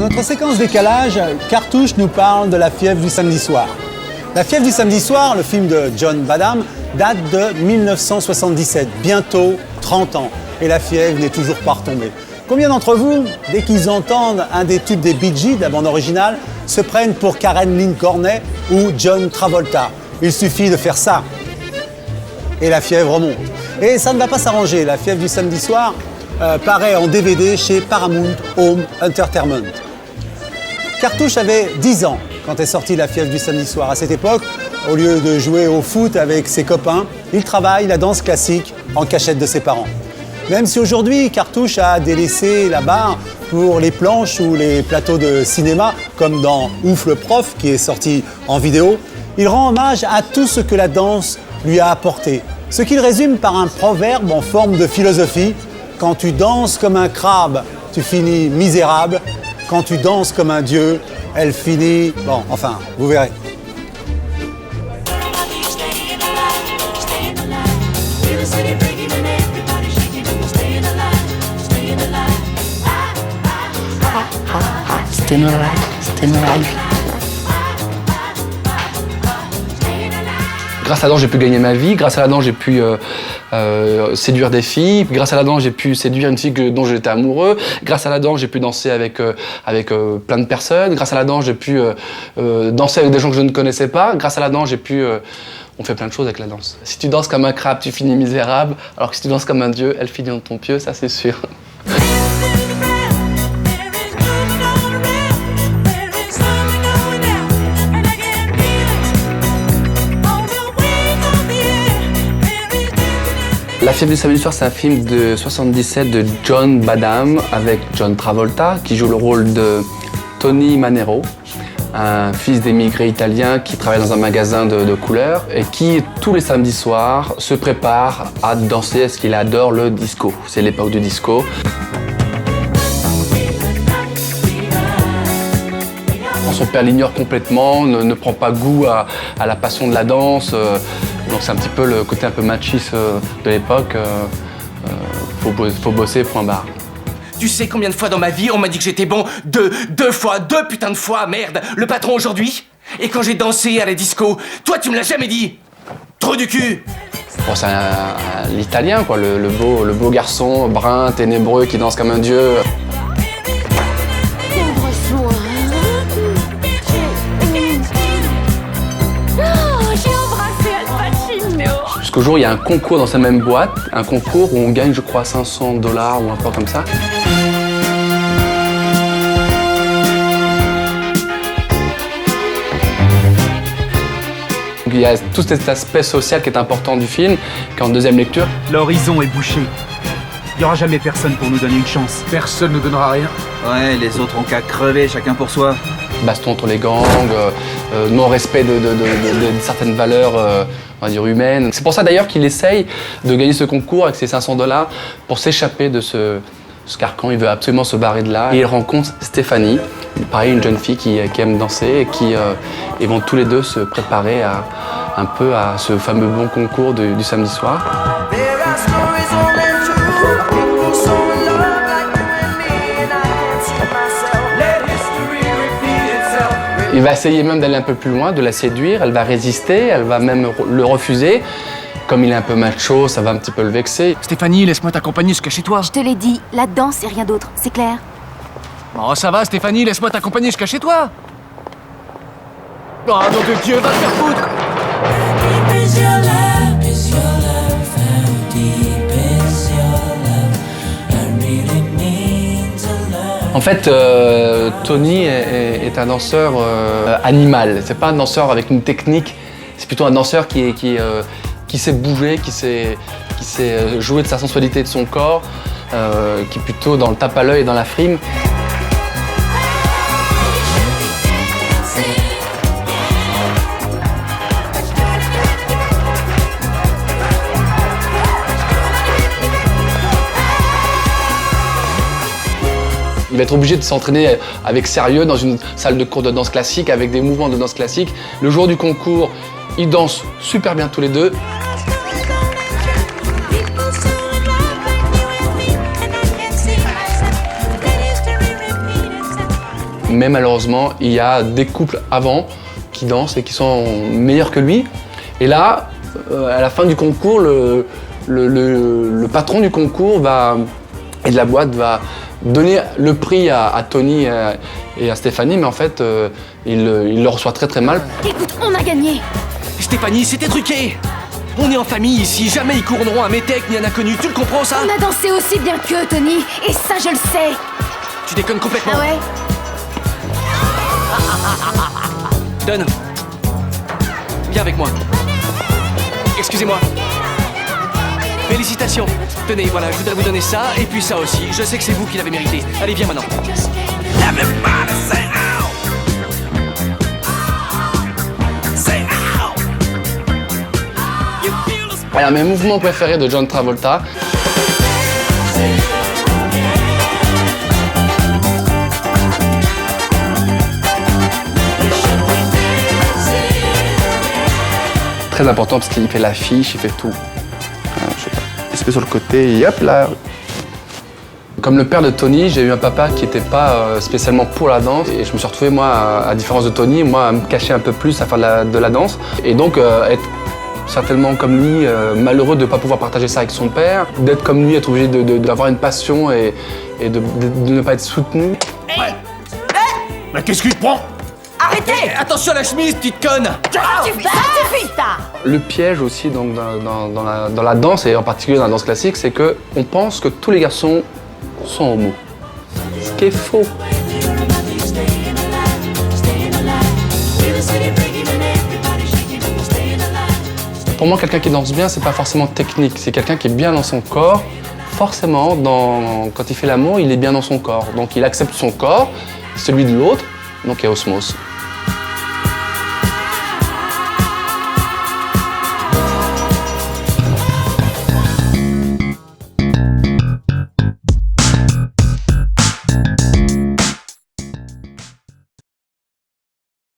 Dans notre séquence décalage, Cartouche nous parle de La fièvre du samedi soir. La fièvre du samedi soir, le film de John Badham, date de 1977, bientôt 30 ans. Et la fièvre n'est toujours pas retombée. Combien d'entre vous, dès qu'ils entendent un des tubes des Bee Gees, de la bande originale, se prennent pour Karen Lynn Cornet ou John Travolta? Il suffit de faire ça. Et la fièvre remonte. Et ça ne va pas s'arranger. La fièvre du samedi soir paraît en DVD chez Paramount Home Entertainment. Cartouche avait 10 ans quand est sortie La fièvre du samedi soir. À cette époque, au lieu de jouer au foot avec ses copains, il travaille la danse classique en cachette de ses parents. Même si aujourd'hui, Cartouche a délaissé la barre pour les planches ou les plateaux de cinéma, comme dans Ouf le prof, qui est sorti en vidéo, il rend hommage à tout ce que la danse lui a apporté. Ce qu'il résume par un proverbe en forme de philosophie: quand tu danses comme un crabe, tu finis misérable. Quand tu danses comme un dieu, elle finit... Bon, enfin, vous verrez. Staying alive, staying alive. Grâce à la danse, j'ai pu gagner ma vie. Grâce à la danse, j'ai pu séduire des filles. Grâce à la danse, j'ai pu séduire une fille dont j'étais amoureux. Grâce à la danse, j'ai pu danser avec plein de personnes. Grâce à la danse, j'ai pu danser avec des gens que je ne connaissais pas. Grâce à la danse, j'ai pu... on fait plein de choses avec la danse. Si tu danses comme un crabe, tu finis misérable. Alors que si tu danses comme un dieu, elle finit dans ton pieu, ça c'est sûr. La fièvre du samedi soir, c'est un film de 77 de John Badham avec John Travolta qui joue le rôle de Tony Manero, un fils d'émigrés italiens qui travaille dans un magasin de couleurs et qui, tous les samedis soirs, se prépare à danser parce qu'il adore le disco. C'est l'époque du disco. Son père l'ignore complètement, ne prend pas goût à la passion de la danse. Donc c'est un petit peu le côté un peu machiste de l'époque. Faut bosser, point barre. Tu sais combien de fois dans ma vie on m'a dit que j'étais bon? Deux putains de fois, merde. Le patron aujourd'hui. Et quand j'ai dansé à la disco, toi tu me l'as jamais dit. Trop du cul. Bon, c'est l'italien quoi, le beau garçon brun, ténébreux qui danse comme un dieu. Jusqu'au jour, il y a un concours dans sa même boîte, un concours où on gagne, je crois, $500 ou un peu comme ça. Donc, il y a tout cet aspect social qui est important du film, qui est en deuxième lecture. L'horizon est bouché. Il n'y aura jamais personne pour nous donner une chance. Personne ne nous donnera rien. Ouais, les autres ont qu'à crever, chacun pour soi. Baston entre les gangs, non-respect de certaines valeurs on va dire humaines. C'est pour ça d'ailleurs qu'il essaye de gagner ce concours avec ses $500 pour s'échapper de ce carcan. Il veut absolument se barrer de là. Et il rencontre Stéphanie, pareil, une jeune fille qui aime danser et qui ils vont tous les deux se préparer un peu à ce fameux bon concours du samedi soir. Il va essayer même d'aller un peu plus loin, de la séduire, elle va résister, elle va même le refuser. Comme il est un peu macho, ça va un petit peu le vexer. Stéphanie, laisse-moi t'accompagner jusqu'à chez toi. Je te l'ai dit, la danse c'est rien d'autre, c'est clair? Oh, ça va, Stéphanie, laisse-moi t'accompagner jusqu'à chez toi. Oh, nom de Dieu, va te faire foutre. En fait, Tony est un danseur animal. C'est pas un danseur avec une technique, c'est plutôt un danseur qui sait bouger, qui sait jouer de sa sensualité et de son corps, qui est plutôt dans le tape à l'œil et dans la frime. Il va être obligé de s'entraîner avec sérieux dans une salle de cours de danse classique avec des mouvements de danse classique. Le jour du concours, ils dansent super bien tous les deux. Mais malheureusement, il y a des couples avant qui dansent et qui sont meilleurs que lui. Et là, à la fin du concours, le patron du concours et de la boîte va donner le prix à Tony et à Stéphanie, mais en fait, il le reçoit très très mal. Écoute, on a gagné. Stéphanie, c'était truqué. On est en famille ici, jamais ils courneront un métèque ni un inconnu, tu le comprends ça? On a dansé aussi bien qu'eux, Tony. Et ça, je le sais. Tu déconnes complètement. Ah ouais? Donne. Viens avec moi. Excusez-moi. Félicitations. Tenez, voilà, je voudrais vous donner ça, et puis ça aussi. Je sais que c'est vous qui l'avez mérité. Allez, viens maintenant. Alors, mes mouvements préférés de John Travolta. Très important parce qu'il fait l'affiche, il fait tout. Je sais pas, il se met sur le côté et hop là. Comme le père de Tony, j'ai eu un papa qui n'était pas spécialement pour la danse et je me suis retrouvé moi, à différence de Tony, moi à me cacher un peu plus à faire de la danse et donc être certainement comme lui, malheureux de ne pas pouvoir partager ça avec son père, d'être comme lui, être obligé d'avoir une passion et de ne pas être soutenu. Mais qu'est-ce qu'il te prend? Arrêtez! Attention à la chemise, petite conne! Ça suffit, ça. Le piège aussi donc, dans la danse, et en particulier dans la danse classique, c'est qu'on pense que tous les garçons sont homo. Ce qui est faux. Pour moi, quelqu'un qui danse bien, c'est pas forcément technique, c'est quelqu'un qui est bien dans son corps. Forcément, quand il fait l'amour, il est bien dans son corps. Donc il accepte son corps, celui de l'autre, donc il y a osmose.